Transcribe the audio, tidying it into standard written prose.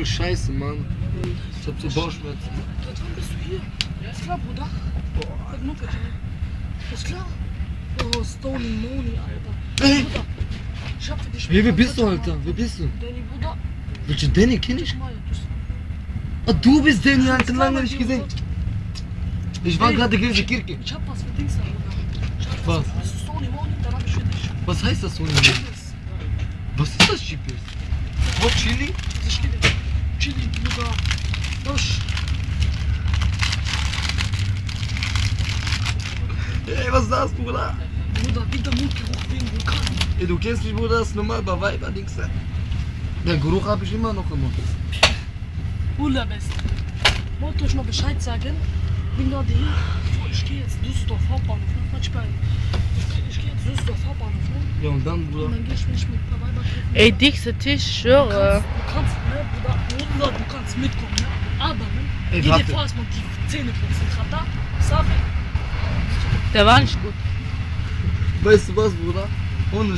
scheiße, Mann. Ich hab so Bauchschmerzen. Seit wann bist du hier? Ist klar, Bruder? Boah, nur bitte. Ist klar? Oh, Stony Moni, Alter. Ey! Bruder, ich hab für dich... Wer bist du, Alter? Wer bist du? Danny, Bruder. Welcher Danny? Kenn ich? Ah, du bist Danny, Alter, lange nicht gesehen. Ich war gerade in der Kirche. Ich hab was für Dings da, Bruder. Was? Das ist Stony Moni, dann hab ich für dich. Was heißt das so nicht? Was ist das GPS? Hot Chili? Das ist Chili, Bruder. Los. Ey, was ist das, Bruder? Bruder, wieder Mundgeruch wegen Vulkan. Ey, du kennst mich, Bruder, das ist normal bei Weiber, Dings. Den Geruch habe ich immer noch immer. Urlaubest. Wollt euch mal Bescheid sagen? Bin gerade hier. So, ich gehe jetzt Düsseldorf Hauptbahnhof, ne? Ich gehe jetzt Düsseldorf Hauptbahnhof, ne? Ja, und dann, Bruder? Und dann geh ich mich mit ein paar Weiber treffen. Ey, dickster Tisch, ich schwöre. Du kannst, ne, Bruder, du kannst mitkommen, ne? Aber, ne? Ey, Geh dir warte. vor, erstmal die Zähne putzen. Trata, Safi. Der war nicht gut. Weißt du was, Bruder? Ohne